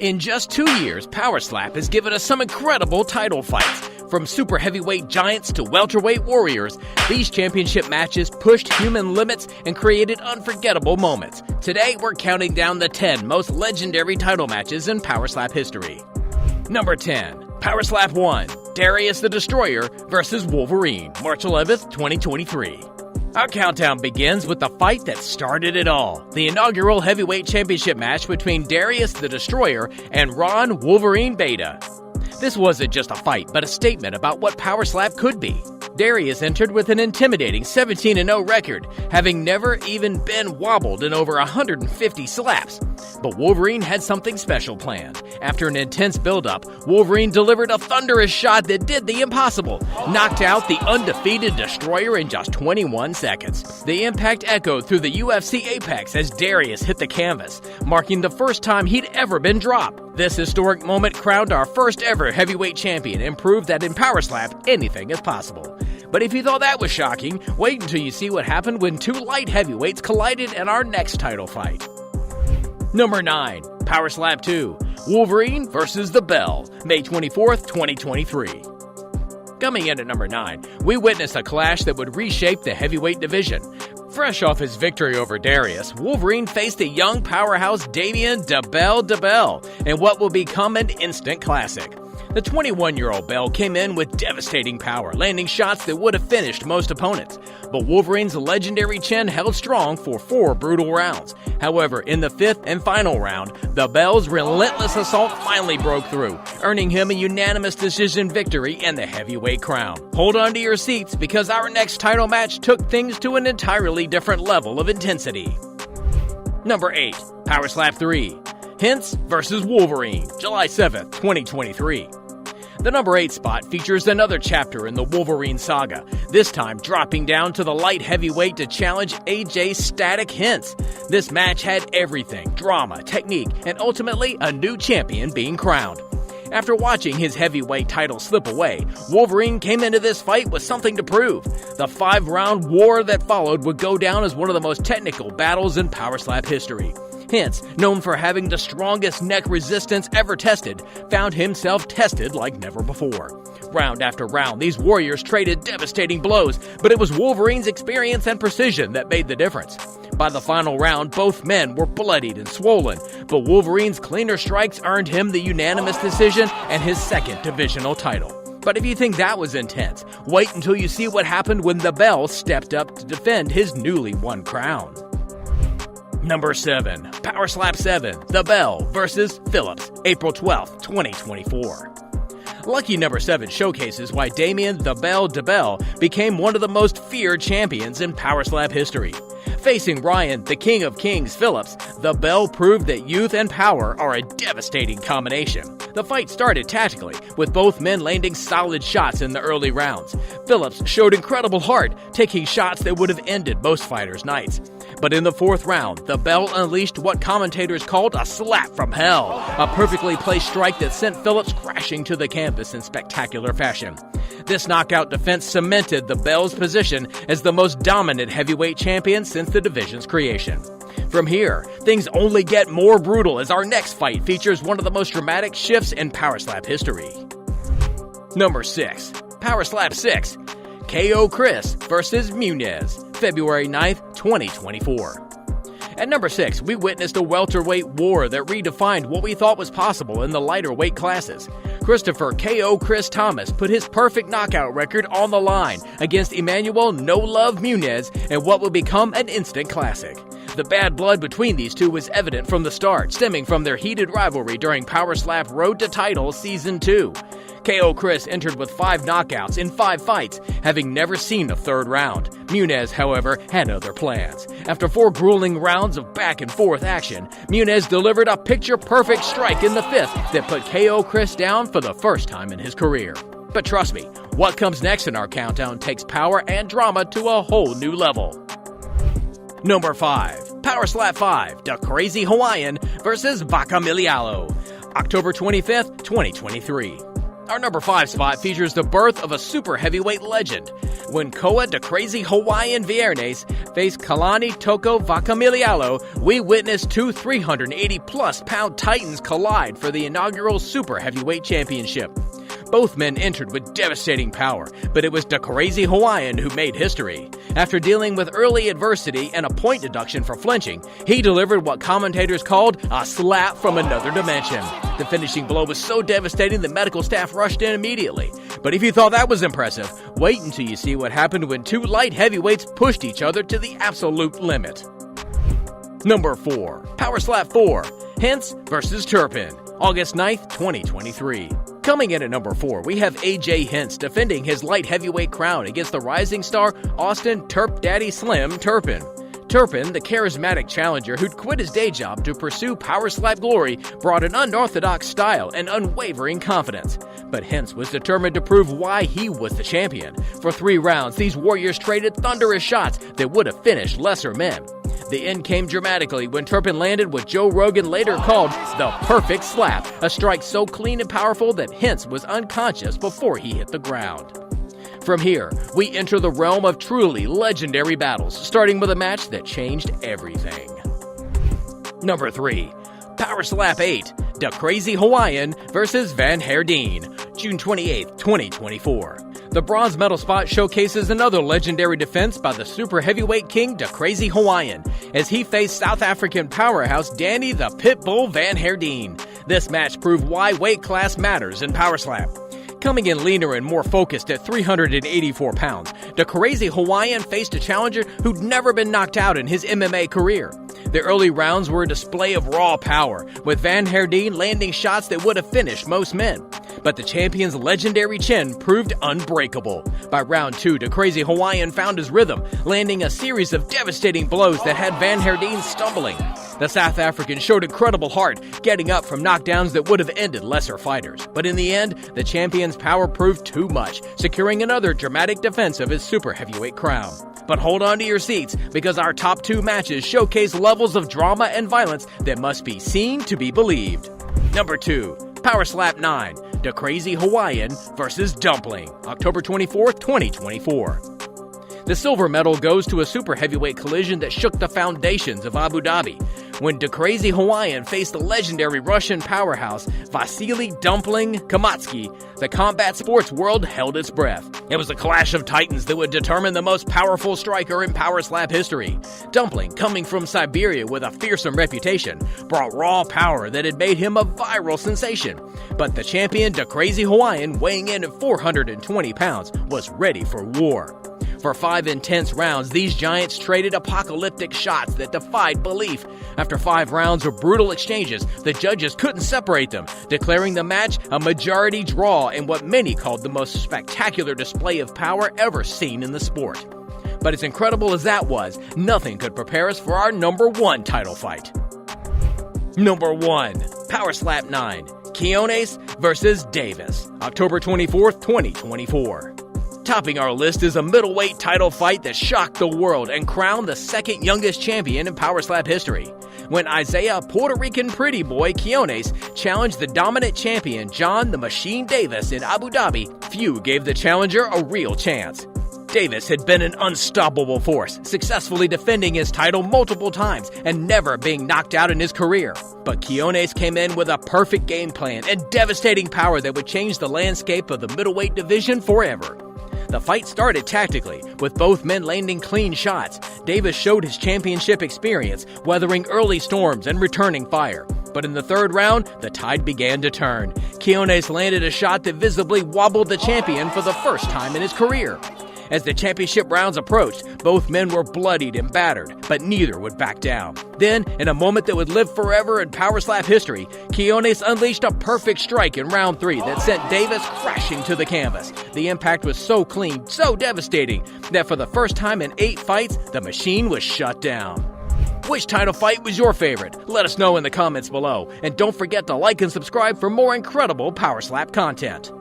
In just 2 years, powerslap has given us some incredible title fights. From super heavyweight giants to welterweight warriors, these championship matches pushed human limits and created unforgettable moments. Today, we're counting down the 10 most legendary title matches in powerslap history. Number 10. Powerslap 1. Darius the Destroyer vs. Wolverine, March 11th, 2023. Our countdown begins with the fight that started it all, the inaugural heavyweight championship match between Darius the Destroyer and Ron Wolverine Beta. This wasn't just a fight, but a statement about what powerslap could be. Darius entered with an intimidating 17-0 record, having never even been wobbled in over 150 slaps. But Wolverine had something special planned. After an intense build-up, Wolverine delivered a thunderous shot that did the impossible, knocked out the undefeated Destroyer in just 21 seconds. The impact echoed through the UFC apex as Darius hit the canvas, marking the first time he'd ever been dropped. This historic moment crowned our first ever heavyweight champion and proved that in powerslap, anything is possible. But if you thought that was shocking, wait until you see what happened when two light heavyweights collided in our next title fight. Number 9. Powerslap 2. Wolverine vs. The Bell, May 24th, 2023. Coming in at number 9, we witnessed a clash that would reshape the heavyweight division. Fresh off his victory over Darius, Wolverine faced a young powerhouse Damien "Da Bell" in what will become an instant classic. The 21-year-old Bell came in with devastating power, landing shots that would have finished most opponents. But Wolverine's legendary chin held strong for 4 brutal rounds. However, in the 5th and final round, the Bell's relentless assault finally broke through, earning him a unanimous decision victory and the heavyweight crown. Hold on to your seats because our next title match took things to an entirely different level of intensity. Number 8. Powerslap 3. Hintz vs. Wolverine, July 7th, 2023. The number 8 spot features another chapter in the Wolverine saga, this time dropping down to the light heavyweight to challenge AJ Static Hintz. This match had everything: drama, technique, and ultimately a new champion being crowned. After watching his heavyweight title slip away, Wolverine came into this fight with something to prove. The 5-round war that followed would go down as one of the most technical battles in powerslap history. Hintz, known for having the strongest neck resistance ever tested, found himself tested like never before. Round after round, these warriors traded devastating blows, but it was Wolverine's experience and precision that made the difference. By the final round, both men were bloodied and swollen, but Wolverine's cleaner strikes earned him the unanimous decision and his second divisional title. But if you think that was intense, wait until you see what happened when the Bell stepped up to defend his newly won crown. Number 7. Powerslap 7. The Bell vs. Phillips, April 12th, 2024. Lucky number 7 showcases why Damien "Da Bell" became one of the most feared champions in powerslap history. Facing Ryan, the King of Kings Phillips, the Bell proved that youth and power are a devastating combination. The fight started tactically, with both men landing solid shots in the early rounds. Phillips showed incredible heart, taking shots that would have ended most fighters' nights. But in the 4th round, the Bell unleashed what commentators called a slap from hell, a perfectly placed strike that sent Phillips crashing to the canvas in spectacular fashion. This knockout defense cemented the Bell's position as the most dominant heavyweight champion since the division's creation. From here, things only get more brutal as our next fight features one of the most dramatic shifts in powerslap history. Number 6. Powerslap 6. KO Chris vs. Muniz, February 9th, 2024. At number 6, we witnessed a welterweight war that redefined what we thought was possible in the lighter weight classes. Christopher KO Chris Thomas put his perfect knockout record on the line against Emmanuel "No Love" Muniz in what would become an instant classic. The bad blood between these two was evident from the start, stemming from their heated rivalry during Powerslap Road to Title Season 2. KO Chris entered with 5 knockouts in 5 fights, having never seen a 3rd round. Muniz, however, had other plans. After 4 grueling rounds of back-and-forth action, Muniz delivered a picture-perfect strike in the 5th that put KO Chris down for the first time in his career. But trust me, what comes next in our countdown takes power and drama to a whole new level. Number 5. Powerslap 5. The Crazy Hawaiian vs. Vaca Milialo, October 25th, 2023. Our number 5 spot features the birth of a super heavyweight legend. When Koa the Crazy Hawaiian Viernes faced Kalani Toko Vakamilialo, we witnessed two 380-plus pound titans collide for the inaugural super heavyweight championship. Both men entered with devastating power, but it was the Crazy Hawaiian who made history. After dealing with early adversity and a point deduction for flinching, he delivered what commentators called a slap from another dimension. The finishing blow was so devastating that medical staff rushed in immediately. But if you thought that was impressive, wait until you see what happened when two light heavyweights pushed each other to the absolute limit. Number 4. Powerslap 4. Hintz vs. Turpin. August 9th, 2023. Coming in at number 4, we have AJ Hintz defending his light heavyweight crown against the rising star Austin Turp Daddy Slim Turpin. Turpin, the charismatic challenger who'd quit his day job to pursue powerslap glory, brought an unorthodox style and unwavering confidence. But Hintz was determined to prove why he was the champion. For 3 rounds, these warriors traded thunderous shots that would have finished lesser men. The end came dramatically when Turpin landed what Joe Rogan later called the perfect slap, a strike so clean and powerful that Hintz was unconscious before he hit the ground. From here, we enter the realm of truly legendary battles, starting with a match that changed everything. Number 3. Powerslap 8, the Crazy Hawaiian vs. Van Herdeen, June 28, 2024. The bronze medal spot showcases another legendary defense by the super heavyweight king, the Crazy Hawaiian, as he faced South African powerhouse Danny the Pitbull Van Herdeen. This match proved why weight class matters in powerslap. Coming in leaner and more focused at 384 pounds, the Crazy Hawaiian faced a challenger who'd never been knocked out in his MMA career. The early rounds were a display of raw power, with Van Herdeen landing shots that would have finished most men. But the champion's legendary chin proved unbreakable. By round 2, the Crazy Hawaiian found his rhythm, landing a series of devastating blows that had Van Herdeen stumbling. The South African showed incredible heart, getting up from knockdowns that would have ended lesser fighters. But in the end, the champion's power proved too much, securing another dramatic defense of his super heavyweight crown. But hold on to your seats, because our top 2 matches showcase levels of drama and violence that must be seen to be believed. Number 2. Powerslap 9, the Crazy Hawaiian vs. Dumpling, October 24, 2024. The silver medal goes to a super heavyweight collision that shook the foundations of Abu Dhabi, when the Crazy Hawaiian faced the legendary Russian powerhouse Vasily Dumpling Kamatsky. The combat sports world held its breath. It was a clash of titans that would determine the most powerful striker in powerslap history. Dumpling, coming from Siberia with a fearsome reputation, brought raw power that had made him a viral sensation. But the champion, the Crazy Hawaiian, weighing in at 420 pounds, was ready for war. For 5 intense rounds, these giants traded apocalyptic shots that defied belief. After 5 rounds of brutal exchanges, the judges couldn't separate them, declaring the match a majority draw in what many called the most spectacular display of power ever seen in the sport. But as incredible as that was, nothing could prepare us for our number 1 title fight. Number 1. Powerslap 9, Quinones vs. Davis, October 24th, 2024. Topping our list is a middleweight title fight that shocked the world and crowned the second youngest champion in powerslap history. When Isaiah Puerto Rican Pretty Boy Quinones challenged the dominant champion John the Machine Davis in Abu Dhabi, few gave the challenger a real chance. Davis had been an unstoppable force, successfully defending his title multiple times and never being knocked out in his career. But Quinones came in with a perfect game plan and devastating power that would change the landscape of the middleweight division forever. The fight started tactically, with both men landing clean shots. Davis showed his championship experience, weathering early storms and returning fire. But in the 3rd round, the tide began to turn. Quinones landed a shot that visibly wobbled the champion for the first time in his career. As the championship rounds approached, both men were bloodied and battered, but neither would back down. Then, in a moment that would live forever in powerslap history, Quinones unleashed a perfect strike in round 3 that sent Davis crashing to the canvas. The impact was so clean, so devastating, that for the first time in 8 fights, the machine was shut down. Which title fight was your favorite? Let us know in the comments below. And don't forget to like and subscribe for more incredible powerslap content.